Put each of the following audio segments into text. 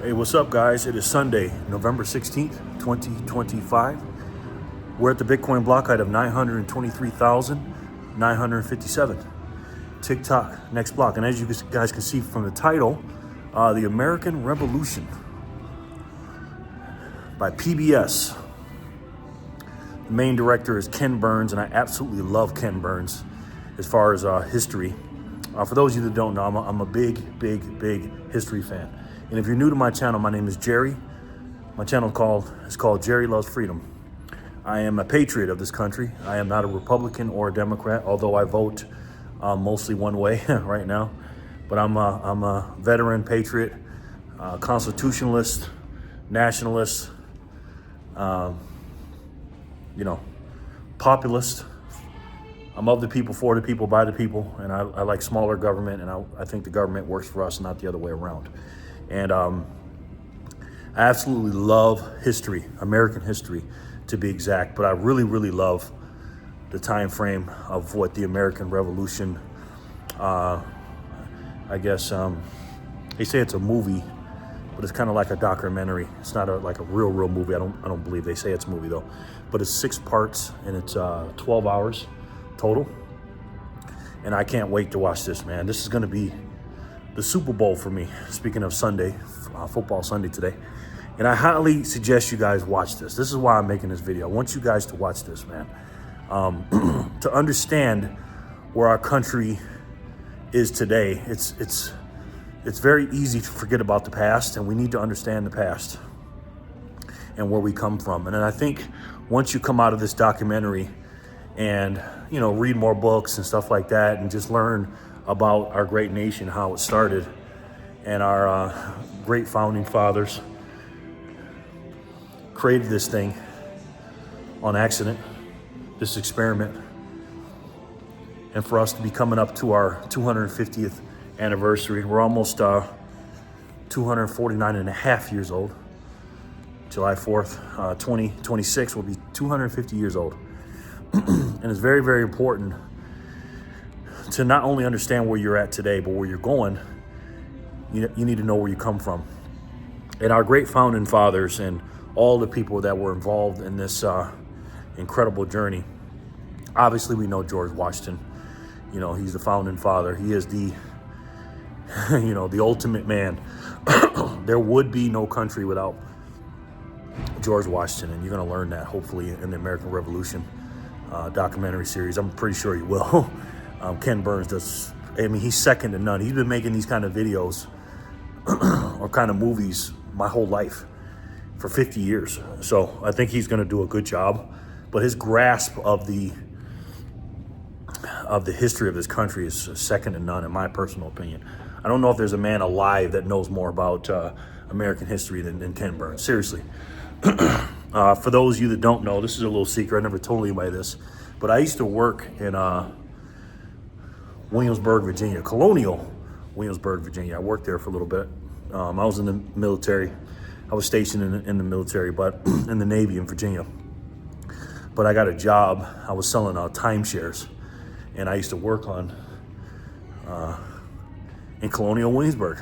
Hey, what's up, guys? It is Sunday, November 16th, 2025. We're at the Bitcoin block height of 923,957. TikTok, next block. And as you guys can see from the title, The American Revolution by PBS. The main director is Ken Burns, and I absolutely love Ken Burns as far as history. For those of you that don't know, I'm a big history fan. And if you're new to my channel, my name is Jerry. My channel is called Jerry Loves Freedom. I am a patriot of this country. I am not a Republican or a Democrat, although I vote mostly one way right now. But I'm a veteran patriot, constitutionalist, nationalist, populist. I'm of the people, for the people, by the people, and I like smaller government, and I think the government works for us, not the other way around. And I absolutely love history, American history to be exact, but I really love the time frame of what the American Revolution, I guess, they say it's a movie, but it's kind of like a documentary. It's not like a real movie. I don't believe they say it's a movie though, but it's 6 parts and it's 12 hours total. And I can't wait to watch this, man. This is going to be the Super Bowl for me. Speaking of Sunday, football Sunday today. And I highly suggest you guys watch this. This is why I'm making this video. I want you guys to watch this, man. To understand where our country is today. It's very easy to forget about the past, and we need to understand the past and where we come from. And then I think once you come out of this documentary and, read more books and stuff like that, and just learn about our great nation, how it started, and our great founding fathers created this thing on accident, this experiment. And for us to be coming up to our 250th anniversary, we're almost 249 and a half years old. July 4th, 2026 will be 250 years old. And it's very important to not only understand where you're at today, but where you're going. You need to know where you come from. And our great founding fathers and all the people that were involved in this incredible journey. Obviously, we know George Washington. He's the founding father. He is the, the ultimate man. There would be no country without George Washington, and you're going to learn that hopefully in the American Revolution documentary series. I'm pretty sure you will. Ken Burns does. He's second to none. He's been making these kind of videos or kind of movies my whole life for 50 years. So I think he's going to do a good job. But his grasp of the history of this country is second to none, in my personal opinion. I don't know if there's a man alive that knows more about American history than Ken Burns. Seriously. For those of you that don't know, this is a little secret. I never told anybody this, but I used to work in Williamsburg, Virginia, colonial Williamsburg, Virginia. I worked there for a little bit. I was in the military. I was stationed in the military, but in the Navy in Virginia. But I got a job. I was selling timeshares, and I used to work in colonial Williamsburg.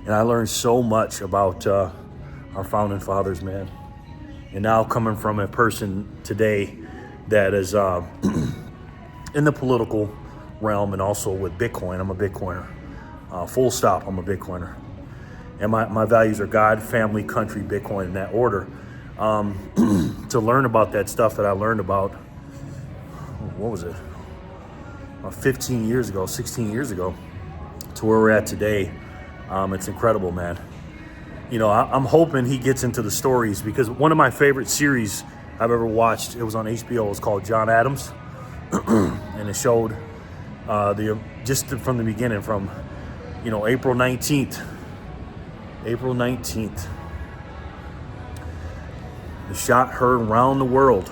And I learned so much about our founding fathers, man. And now coming from a person today that is in the political realm and also with Bitcoin, I'm a Bitcoiner. Full stop, I'm a Bitcoiner. And my values are God, family, country, Bitcoin, in that order. To learn about that stuff that I learned about, what was it? 15 years ago, 16 years ago, to where we're at today. It's incredible, man. I'm hoping he gets into the stories, because one of my favorite series I've ever watched, it was on HBO, it was called John Adams. And it showed just from the beginning, from, April 19th. The shot heard around the world.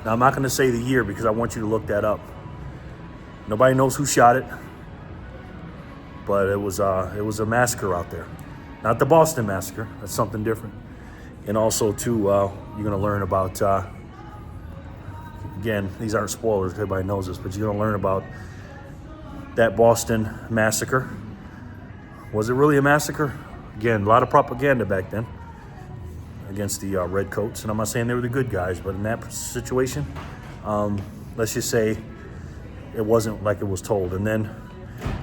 Now, I'm not going to say the year because I want you to look that up. Nobody knows who shot it, but it was a massacre out there. Not the Boston Massacre. That's something different. And also, too, you're going to learn about, again, these aren't spoilers, everybody knows this, but you're going to learn about that Boston Massacre. Was it really a massacre? Again, a lot of propaganda back then against the redcoats. And I'm not saying they were the good guys, but in that situation, let's just say it wasn't like it was told. And then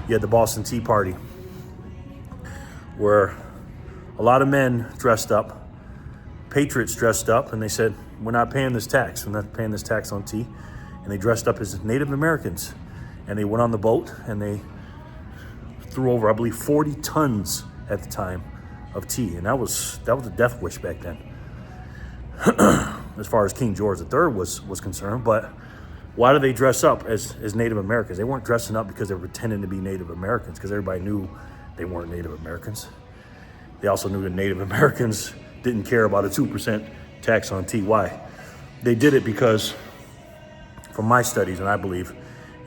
you had the Boston Tea Party, where a lot of men dressed up, patriots dressed up, and they said, we're not paying this tax. We're not paying this tax on tea. And they dressed up as Native Americans. And they went on the boat and they threw over, I believe, 40 tons at the time of tea. And that was a death wish back then, as far as King George III was concerned. But why do they dress up as Native Americans? They weren't dressing up because they were pretending to be Native Americans, because everybody knew they weren't Native Americans. They also knew that Native Americans didn't care about a 2% tax on tea. Why? They did it because, from my studies, and I believe,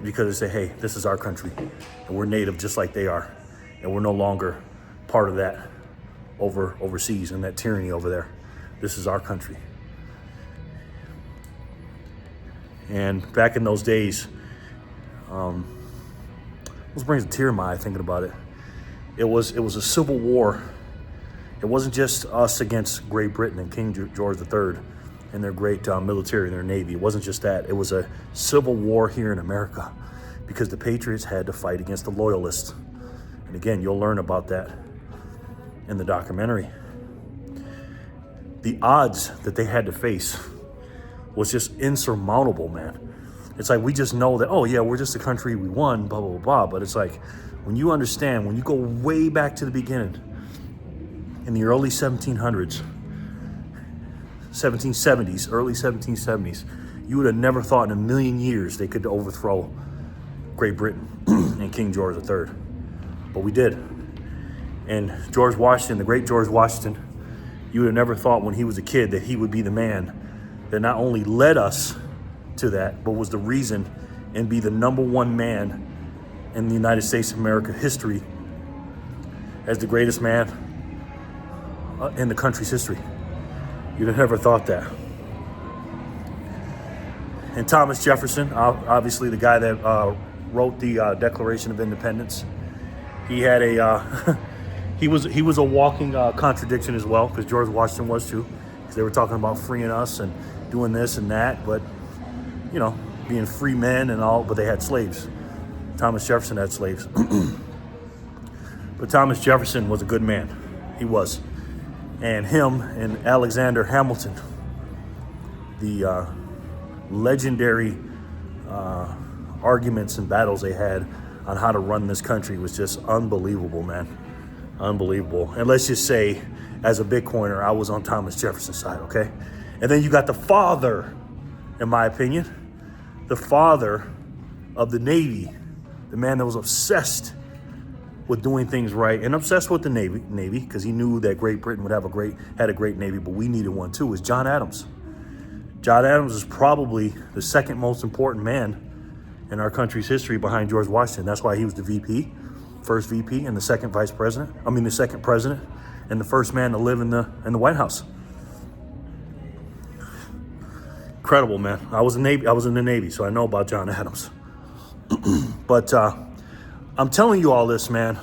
because they say, hey, this is our country, and we're Native just like they are, and we're no longer part of that overseas and that tyranny over there. This is our country. And back in those days, this brings a tear in my eye thinking about it. It was a civil war. It wasn't just us against Great Britain and King George III and their great military and their navy. It wasn't just that. It was a civil war here in America, because the patriots had to fight against the loyalists. And again, you'll learn about that in the documentary. The odds that they had to face was just insurmountable, man. It's like, we just know that, oh yeah, we're just a country, we won, blah, blah, blah, blah. But it's like, when you understand, when you go way back to the beginning, in the early 1700s, 1770s, early 1770s, you would have never thought in a million years they could overthrow Great Britain and King George III. But we did. And George Washington, the great George Washington, you would have never thought when he was a kid that he would be the man that not only led us to that, but was the reason and be the #1 man in the United States of America history as the greatest man in the country's history. You'd have never thought that. And Thomas Jefferson, obviously the guy that wrote the Declaration of Independence, he had a he was a walking contradiction as well, because George Washington was too, because they were talking about freeing us and doing this and that, but you know, being free men and all, but they had slaves. Thomas Jefferson had slaves. But Thomas Jefferson was a good man. He was. And him and Alexander Hamilton, the legendary arguments and battles they had on how to run this country was just unbelievable, man. Unbelievable. And let's just say, as a Bitcoiner, I was on Thomas Jefferson's side, okay? And then you got the father, in my opinion, the father of the Navy, the man that was obsessed with doing things right and obsessed with the Navy, because he knew that Great Britain would had a great Navy, but we needed one too, is John Adams. John Adams is probably the second most important man in our country's history behind George Washington. That's why he was the VP, first VP, and the second president, and the first man to live in the White House. Incredible, man. I was in the Navy, so I know about John Adams. But I'm telling you all this, man,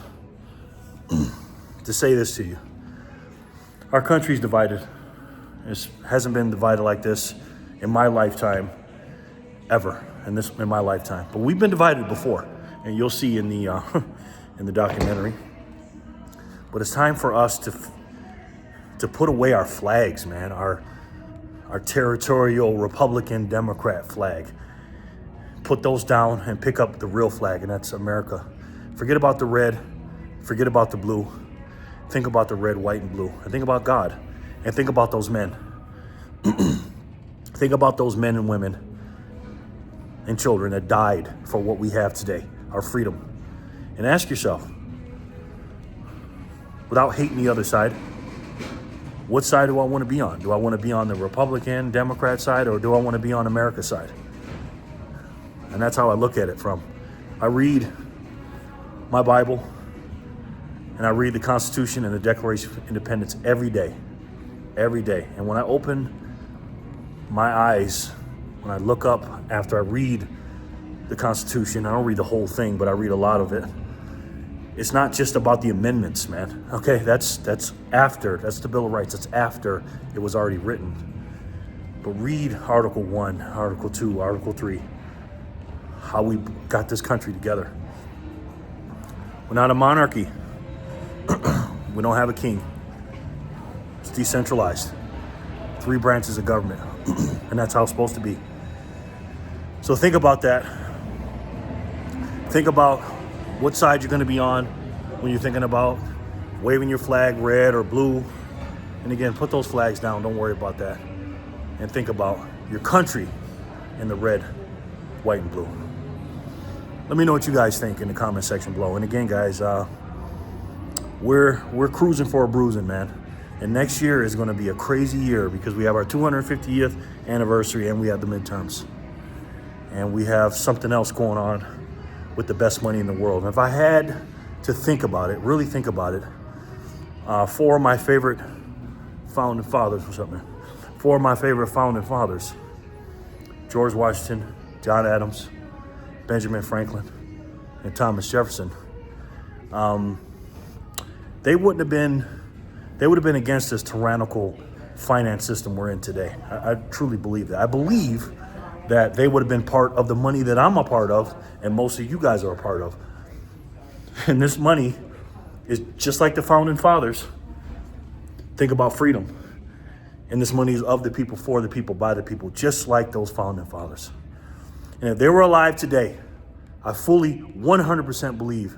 to say this to you. Our country's divided. It hasn't been divided like this in my lifetime, ever, in my lifetime. But we've been divided before, and you'll see in the in the documentary. But it's time for us to put away our flags, man. Our territorial Republican Democrat flag. Put those down and pick up the real flag, and that's America. Forget about the red, forget about the blue. Think about the red, white, and blue. And think about God. And think about those men. Think about those men and women and children that died for what we have today, our freedom. And ask yourself, without hating the other side, what side do I want to be on? Do I want to be on the Republican, Democrat side, or do I want to be on America's side? And that's how I look at it from. I read my Bible, and I read the Constitution and the Declaration of Independence every day. Every day. And when I open my eyes, when I look up after I read the Constitution, I don't read the whole thing, but I read a lot of it. It's not just about the amendments, man. Okay, that's after. That's the Bill of Rights. That's after it was already written. But read Article 1, Article 2, Article 3, how we got this country together. We're not a monarchy. We don't have a king. It's decentralized. 3 branches of government. And that's how it's supposed to be. So think about that. Think about what side you're going to be on when you're thinking about waving your flag red or blue. And again, put those flags down. Don't worry about that. And think about your country in the red, white, and blue. Let me know what you guys think in the comment section below. And again, guys, we're cruising for a bruising, man. And next year is going to be a crazy year because we have our 250th anniversary and we have the midterms. And we have something else going on with the best money in the world. And if I had to think about it, really think about it, 4 of my favorite founding fathers, what's up, man? 4 of my favorite founding fathers, George Washington, John Adams, Benjamin Franklin, and Thomas Jefferson, they would have been against this tyrannical finance system we're in today. I truly believe that. I believe that they would have been part of the money that I'm a part of and most of you guys are a part of. And this money is just like the founding fathers. Think about freedom. And this money is of the people, for the people, by the people, just like those founding fathers. And if they were alive today, I fully 100% believe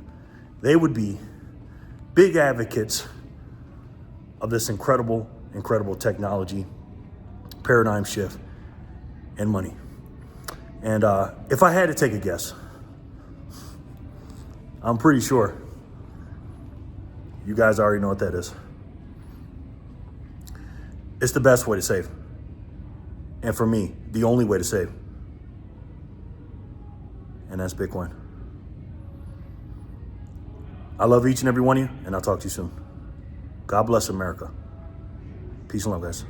they would be big advocates of this incredible, incredible technology, paradigm shift, and money. And if I had to take a guess, I'm pretty sure you guys already know what that is. It's the best way to save. And for me, the only way to save. And that's Bitcoin. I love each and every one of you, and I'll talk to you soon. God bless America. Peace and love, guys.